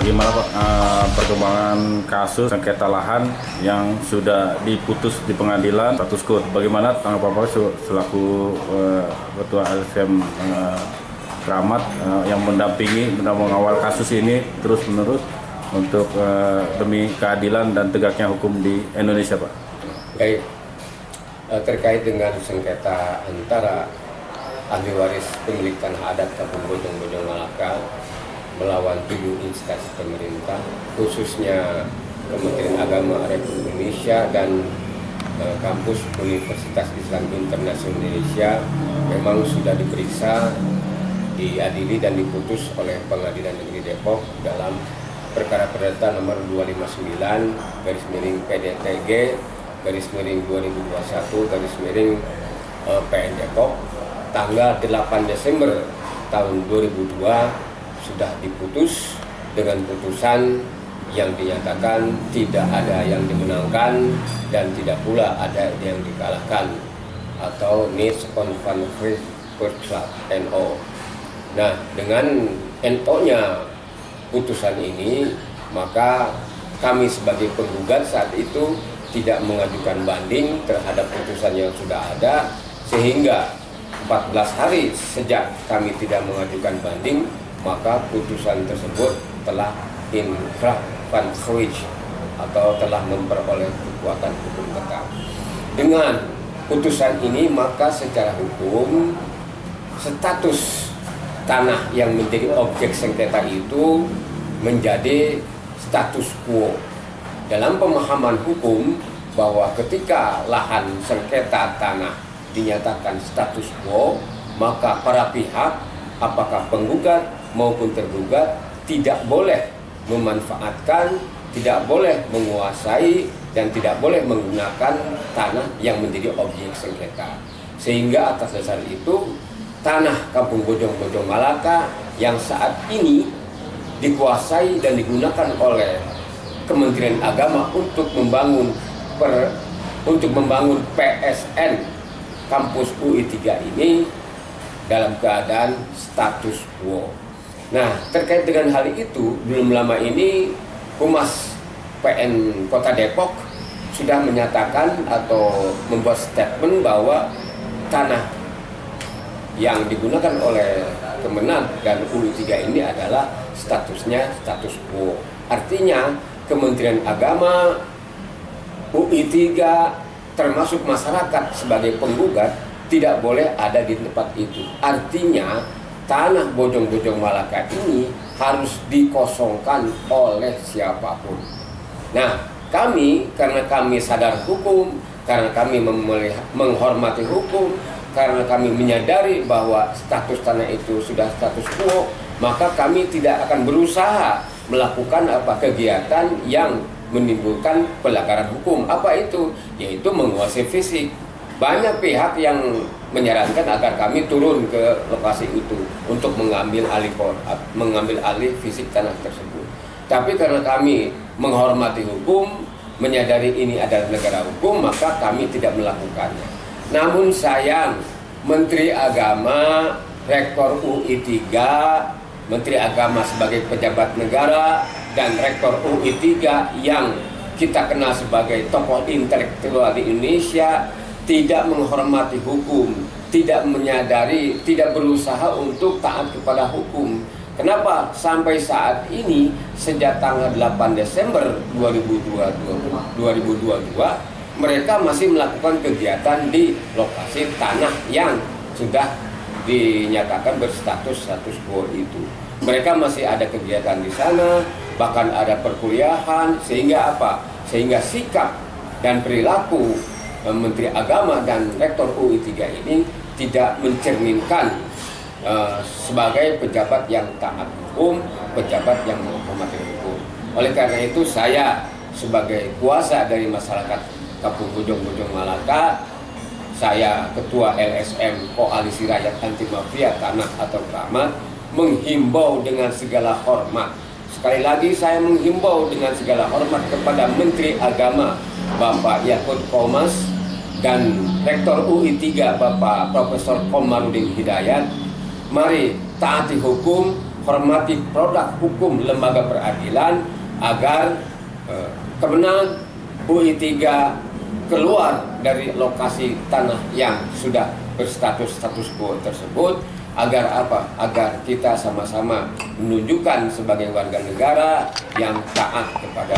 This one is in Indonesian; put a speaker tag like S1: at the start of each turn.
S1: Bagaimana Pak perkembangan kasus sengketa lahan yang sudah diputus di pengadilan status quo? Bagaimana tanggapan Bapak selaku Ketua LSM Keramat yang mendampingi dan mengawal kasus ini terus-menerus untuk demi keadilan dan tegaknya hukum di Indonesia, Pak?
S2: Baik, terkait dengan sengketa antara ahli waris pemilik tanah adat Kampung Bojong Malaka melawan 7 instansi pemerintah, khususnya Kementerian Agama Republik Indonesia dan kampus Universitas Islam Internasional Indonesia, memang sudah diperiksa, diadili dan diputus oleh Pengadilan Negeri Depok dalam perkara perdata nomor 259/PDTG/2021/PN Depok tanggal 8 Desember tahun 2002 sudah diputus dengan putusan yang dinyatakan tidak ada yang dimenangkan dan tidak pula ada yang dikalahkan, atau Needs Conference Club NO. Nah, dengan NO-nya putusan ini, maka kami sebagai penggugat saat itu tidak mengajukan banding terhadap putusan yang sudah ada, sehingga 14 hari sejak kami tidak mengajukan banding, maka putusan tersebut telah inkrah van fruits atau telah memperoleh kekuatan hukum tetap. Dengan putusan ini, maka secara hukum status tanah yang menjadi objek sengketa itu menjadi status quo. Dalam pemahaman hukum bahwa ketika lahan sengketa tanah dinyatakan status quo, maka para pihak, apakah penggugat maupun tergugat, tidak boleh memanfaatkan, tidak boleh menguasai, dan tidak boleh menggunakan tanah yang menjadi objek sengketa. Sehingga atas dasar itu, tanah Kampung Bojong Malaka yang saat ini dikuasai dan digunakan oleh Kementerian Agama untuk membangun PSN kampus UI 3 ini dalam keadaan status quo. Nah, terkait dengan hal itu, belum lama ini Humas PN Kota Depok sudah menyatakan atau membuat statement bahwa tanah yang digunakan oleh Kemenag dan UI 3 ini adalah statusnya status quo. Artinya Kementerian Agama, UI 3, termasuk masyarakat sebagai penggugat tidak boleh ada di tempat itu. Artinya tanah Bojong Malaka ini harus dikosongkan oleh siapapun. Nah, kami, karena kami sadar hukum, karena kami menghormati hukum, karena kami menyadari bahwa status tanah itu sudah status quo, maka kami tidak akan berusaha melakukan kegiatan yang menimbulkan pelanggaran hukum. Apa itu? Yaitu menguasai fisik. Banyak pihak yang menyarankan agar kami turun ke lokasi itu untuk mengambil alih fisik tanah tersebut. Tapi karena kami menghormati hukum, menyadari ini adalah negara hukum, maka kami tidak melakukannya. Namun sayang, Menteri Agama, Rektor UI 3, Menteri Agama sebagai pejabat negara, dan Rektor UI 3 yang kita kenal sebagai tokoh intelektual di Indonesia tidak menghormati hukum, tidak menyadari, tidak berusaha untuk taat kepada hukum. Kenapa sampai saat ini sejak tanggal 8 Desember 2022 mereka masih melakukan kegiatan di lokasi tanah yang sudah dinyatakan berstatus status quo itu. Mereka masih ada kegiatan di sana, bahkan ada perkuliahan, sehingga apa? Sehingga sikap dan perilaku Menteri Agama dan Rektor UI 3 ini tidak mencerminkan sebagai pejabat yang taat hukum, pejabat yang menghormati hukum. Oleh karena itu, saya sebagai kuasa dari masyarakat Kampung Bojong Malaka, saya Ketua LSM Koalisi Rakyat Anti Mafia Tanah atau Keramat, menghimbau dengan segala hormat. Sekali lagi saya menghimbau dengan segala hormat kepada Menteri Agama Bapak Yakut Komas dan Rektor UI 3 Bapak Profesor Komarudin Hidayat. Mari taati hukum, hormati produk hukum lembaga peradilan agar kemenang UI 3 keluar dari lokasi tanah yang sudah berstatus status quo tersebut. Agar apa? Agar kita sama-sama menunjukkan sebagai warga negara yang taat kepada